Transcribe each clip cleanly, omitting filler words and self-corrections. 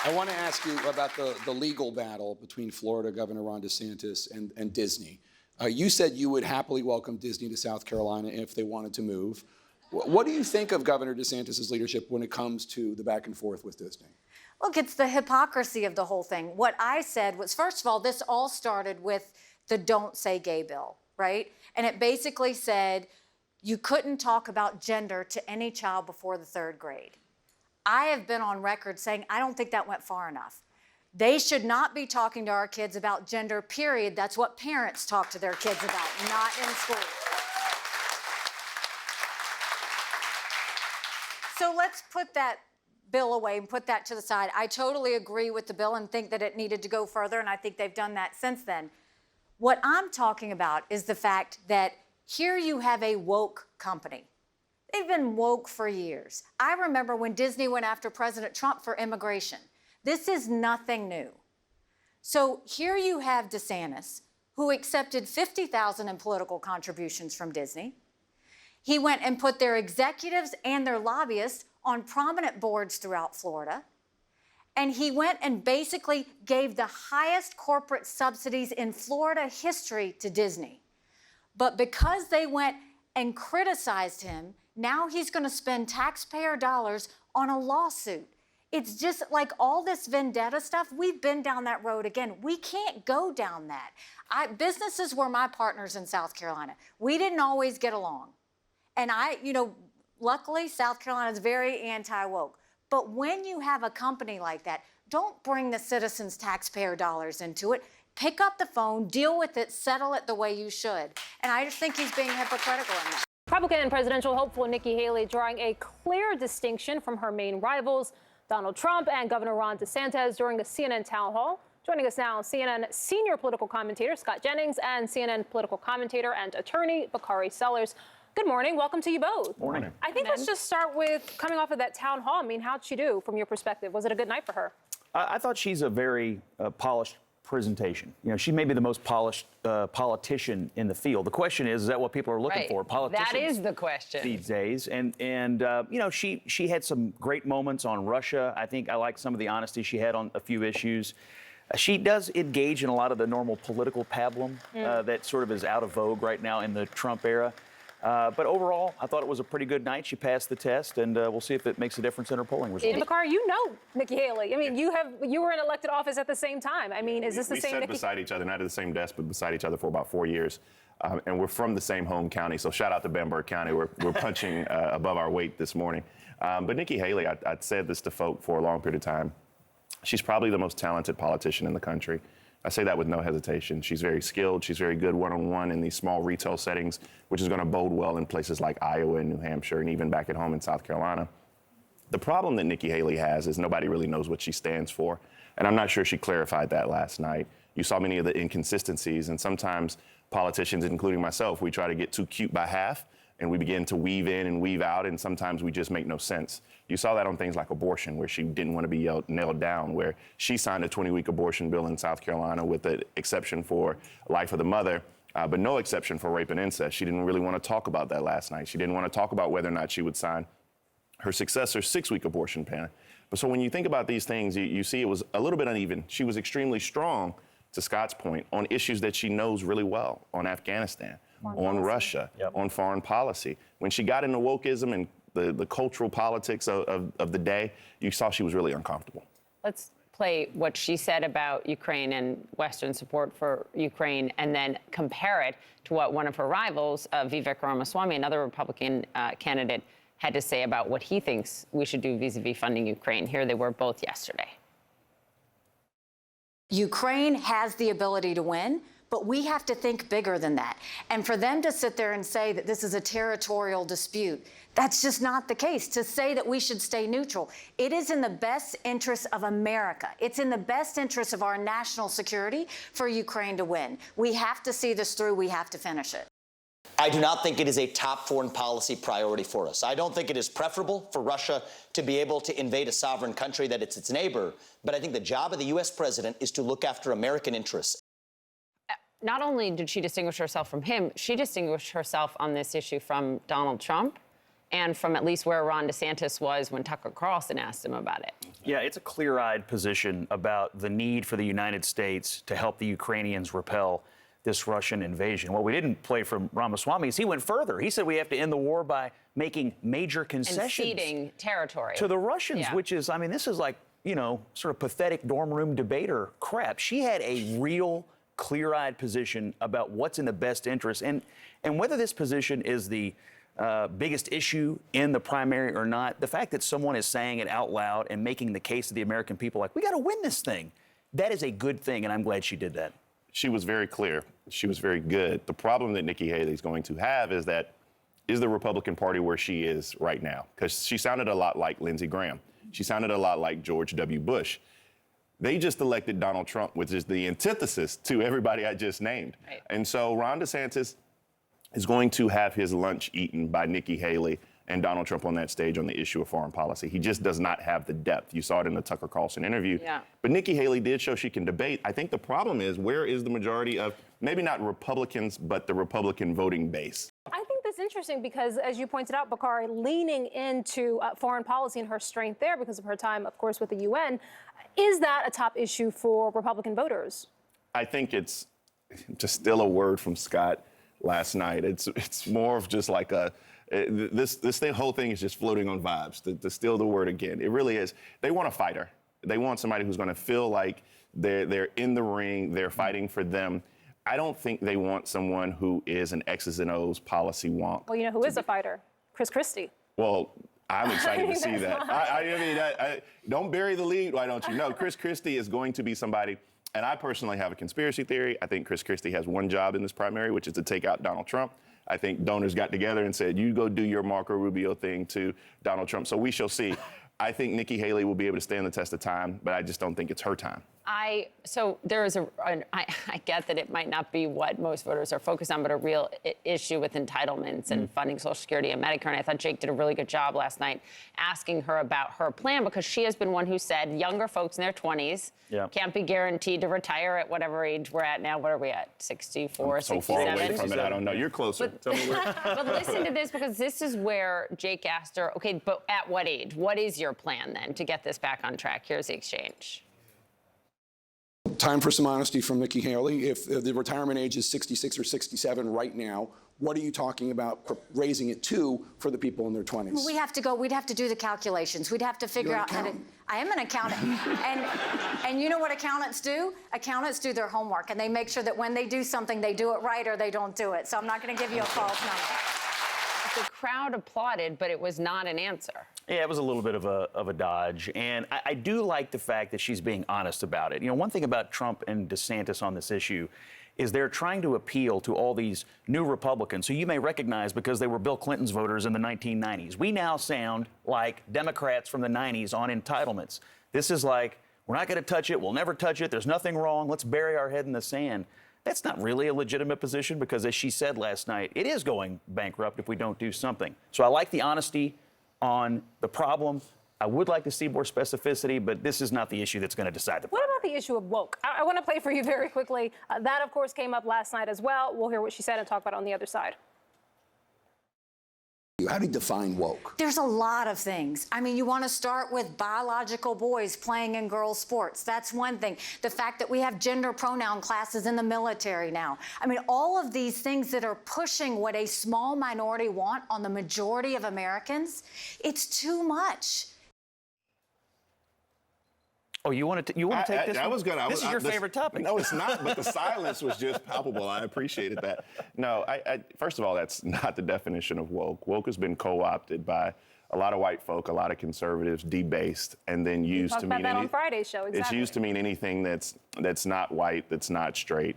I want to ask you about the legal battle between Florida Governor Ron DeSantis and Disney. You said you would happily welcome Disney to South Carolina if they wanted to move. What do you think of Governor DeSantis' leadership when it comes to the back and forth with Disney? Look, it's the hypocrisy of the whole thing. What I said was, first of all, this all started with the Don't Say Gay bill, right? And it basically said you couldn't talk about gender to any child before the 3rd grade. I have been on record saying I don't think that went far enough. They should not be talking to our kids about gender, period. That's what parents talk to their kids about, not in school. So let's put that bill away and put that to the side. I totally agree with the bill and think that it needed to go further, and I think they've done that since then. What I'm talking about is the fact that here you have a woke company. They've been woke for years. I remember when Disney went after President Trump for immigration. This is nothing new. So here you have DeSantis, who accepted $50,000 in political contributions from Disney. He went and put their executives and their lobbyists on prominent boards throughout Florida. And he went and basically gave the highest corporate subsidies in Florida history to Disney. But because they went and criticized him, now he's going to spend taxpayer dollars on a lawsuit. It's just like all this vendetta stuff. We've been down that road again. We can't go down that. Businesses were my partners in South Carolina. We didn't always get along. And luckily, South Carolina is very anti-woke. But when you have a company like that, don't bring the citizens' taxpayer dollars into it. Pick up the phone, deal with it, settle it the way you should. And I just think he's being hypocritical in that. Republican presidential hopeful Nikki Haley drawing a clear distinction from her main rivals, Donald Trump and Governor Ron DeSantis, during a CNN town hall. Joining us now, CNN senior political commentator Scott Jennings and CNN political commentator and attorney Bakari Sellers. Good morning. Welcome to you both. Morning. I think let's just start with coming off of that town hall. I mean, how'd she do from your perspective? Was it a good night for her? I thought she's a very polished presentation. You know, she may be the most polished politician in the field. The question is that what people are looking for? Politicians. That is the question these days. And you know, she had some great moments on Russia. I think I like some of the honesty she had on a few issues. She does engage in a lot of the normal political pablum that sort of is out of vogue right now in the Trump era. But overall, I thought it was a pretty good night. She passed the test, and we'll see if it makes a difference in her polling results. And Bakari, you know Nikki Haley. I mean, you were in elected office at the same time. I mean, is this the same Nikki? We sat beside each other, not at the same desk, but beside each other for about 4 years. And we're from the same home county, so shout out to Bamberg County. We're punching above our weight this morning. But Nikki Haley, I'd said this to folk for a long period of time. She's probably the most talented politician in the country. I say that with no hesitation. She's very skilled. She's very good one-on-one in these small retail settings, which is going to bode well in places like Iowa and New Hampshire and even back at home in South Carolina. The problem that Nikki Haley has is nobody really knows what she stands for. And I'm not sure she clarified that last night. You saw many of the inconsistencies, and sometimes politicians, including myself, we try to get too cute by half, and we begin to weave in and weave out, and sometimes we just make no sense. You saw that on things like abortion, where she didn't want to be nailed down, where she signed a 20-week abortion bill in South Carolina with an exception for life of the mother, but no exception for rape and incest. She didn't really want to talk about that last night. She didn't want to talk about whether or not she would sign her successor's 6-week abortion ban. But so when you think about these things, you see it was a little bit uneven. She was extremely strong, to Scott's point, on issues that she knows really well, on Afghanistan, on Russia, on foreign policy. When she got into wokeism and the cultural politics of the day, you saw she was really uncomfortable. Let's play what she said about Ukraine and Western support for Ukraine, and then compare it to what one of her rivals, Vivek Ramaswamy, another Republican candidate, had to say about what he thinks we should do vis-a-vis funding Ukraine. Here they were both yesterday. Ukraine has the ability to win, but we have to think bigger than that. And for them to sit there and say that this is a territorial dispute, that's just not the case. To say that we should stay neutral, it is in the best interest of America. It's in the best interest of our national security for Ukraine to win. We have to see this through. We have to finish it. I do not think it is a top foreign policy priority for us. I don't think it is preferable for Russia to be able to invade a sovereign country that it's its neighbor. But I think the job of the U.S. president is to look after American interests. Not only did she distinguish herself from him, she distinguished herself on this issue from Donald Trump and from at least where Ron DeSantis was when Tucker Carlson asked him about it. Yeah, it's a clear-eyed position about the need for the United States to help the Ukrainians repel this Russian invasion. What we didn't play from Ramaswamy is he went further. He said we have to end the war by making major And concessions ceding territory. to the Russians, Yeah. which is, I mean, this is like, sort of pathetic dorm room debater crap. She had a real clear-eyed position about what's in the best interest. And whether this position is the biggest issue in the primary or not, the fact that someone is saying it out loud and making the case to the American people like, we got to win this thing, that is a good thing, and I'm glad she did that. She was very clear. She was very good. The problem that Nikki Haley is going to have is the Republican Party where she is right now? Because she sounded a lot like Lindsey Graham. She sounded a lot like George W. Bush. They just elected Donald Trump, which is the antithesis to everybody I just named. Right. And so Ron DeSantis is going to have his lunch eaten by Nikki Haley and Donald Trump on that stage on the issue of foreign policy. He just does not have the depth. You saw it in the Tucker Carlson interview. Yeah. But Nikki Haley did show she can debate. I think the problem is, where is the majority of, maybe not Republicans, but the Republican voting base? I think that's interesting because, as you pointed out, Bakari, leaning into foreign policy and her strength there because of her time, of course, with the UN, is that a top issue for Republican voters? I think it's to steal a word from Scott last night. It's more of just like this whole thing is just floating on vibes, to steal the word again. It really is. They want a fighter. They want somebody who's going to feel like they're in the ring, they're fighting for them. I don't think they want someone who is an X's and O's policy wonk. Well, you know who is a fighter? Chris Christie. Well, I'm excited to see that. I don't bury the lead, why don't you? No, Chris Christie is going to be somebody, and I personally have a conspiracy theory. I think Chris Christie has one job in this primary, which is to take out Donald Trump. I think donors got together and said, you go do your Marco Rubio thing to Donald Trump. So we shall see. I think Nikki Haley will be able to stand the test of time, but I just don't think it's her time. So there is I get that it might not be what most voters are focused on, but a real issue with entitlements and funding Social Security and Medicare. And I thought Jake did a really good job last night asking her about her plan, because she has been one who said younger folks in their 20s can't be guaranteed to retire at whatever age we're at now. What are we at? 64, So 67? far away from it, I don't know. You're closer. Tell me where. But listen to this, because this is where Jake asked her, okay, but at what age? What is your plan then to get this back on track? Here's the exchange. Time for some honesty from Nikki Haley. If the retirement age is 66 or 67 right now, what are you talking about raising it to for the people in their 20s? We'd have to do the calculations. We'd have to figure You're an out how to. accountant. I am an accountant. and you know what accountants do? Accountants do their homework, and they make sure that when they do something, they do it right or they don't do it. So I'm not going to give you a false number. The crowd applauded, but it was not an answer. Yeah, it was a little bit of a dodge. And I do like the fact that she's being honest about it. You know, one thing about Trump and DeSantis on this issue is they're trying to appeal to all these new Republicans who you may recognize because they were Bill Clinton's voters in the 1990s. We now sound like Democrats from the 90s on entitlements. This is like, we're not going to touch it. We'll never touch it. There's nothing wrong. Let's bury our head in the sand. That's not really a legitimate position because, as she said last night, it is going bankrupt if we don't do something. So I like the honesty on the problem. I would like to see more specificity, but this is not the issue that's going to decide the problem. What about the issue of woke? I want to play for you very quickly. That, of course, came up last night as well. We'll hear what she said and talk about it on the other side. How do you define woke? There's a lot of things. I mean, you want to start with biological boys playing in girls' sports. That's one thing. The fact that we have gender pronoun classes in the military now. I mean, all of these things that are pushing what a small minority want on the majority of Americans, it's too much. Oh, you want to take this one? This is your favorite topic. No, it's not, but the silence was just palpable. I appreciated that. No, first of all, that's not the definition of woke. Woke has been co-opted by a lot of white folk, a lot of conservatives, debased, and then used to mean that on Friday's show, exactly. It's used to mean anything that's not white, that's not straight.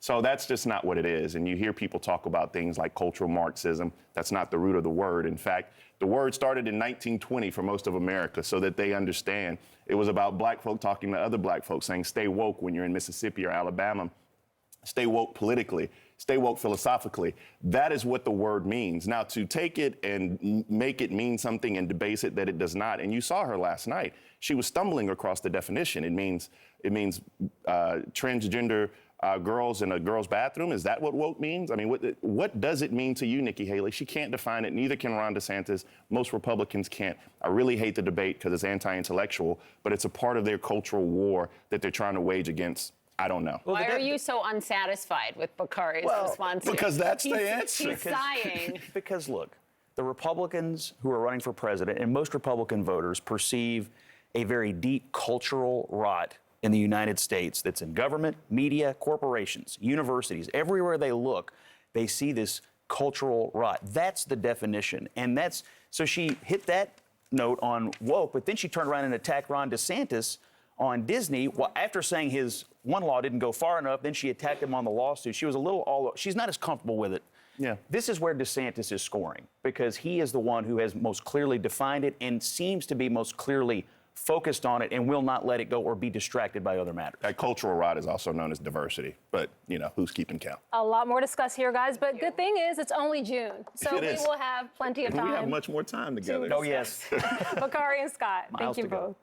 So that's just not what it is. And you hear people talk about things like cultural Marxism. That's not the root of the word. In fact, the word started in 1920 for most of America so that they understand. It was about black folk talking to other black folks saying, stay woke when you're in Mississippi or Alabama. Stay woke politically. Stay woke philosophically. That is what the word means. Now, to take it and make it mean something and debase it that it does not, and you saw her last night, she was stumbling across the definition. It means transgender girls in a girls' bathroom? Is that what woke means? I mean, what does it mean to you, Nikki Haley? She can't define it. Neither can Ron DeSantis. Most Republicans can't. I really hate the debate because it's anti-intellectual, but it's a part of their cultural war that they're trying to wage against. I don't know. Why are you so unsatisfied with Bakari's response? Because that's the answer. He's sighing. Because look, the Republicans who are running for president and most Republican voters perceive a very deep cultural rot in the United States that's in government, media, corporations, universities. Everywhere they look, they see this cultural rot. That's the definition. And so she hit that note on woke, but then she turned around and attacked Ron DeSantis on Disney. Well, after saying his one law didn't go far enough, then she attacked him on the lawsuit. She was she's not as comfortable with it. Yeah. This is where DeSantis is scoring because he is the one who has most clearly defined it and seems to be most clearly focused on it and will not let it go or be distracted by other matters. That cultural rot is also known as diversity, but who's keeping count? A lot more to discuss here, guys. But good thing is it's only June, so It we is. will have plenty of time. We have much more time together. Oh, yes. Bakari and Scott, thank Miles you to go. both.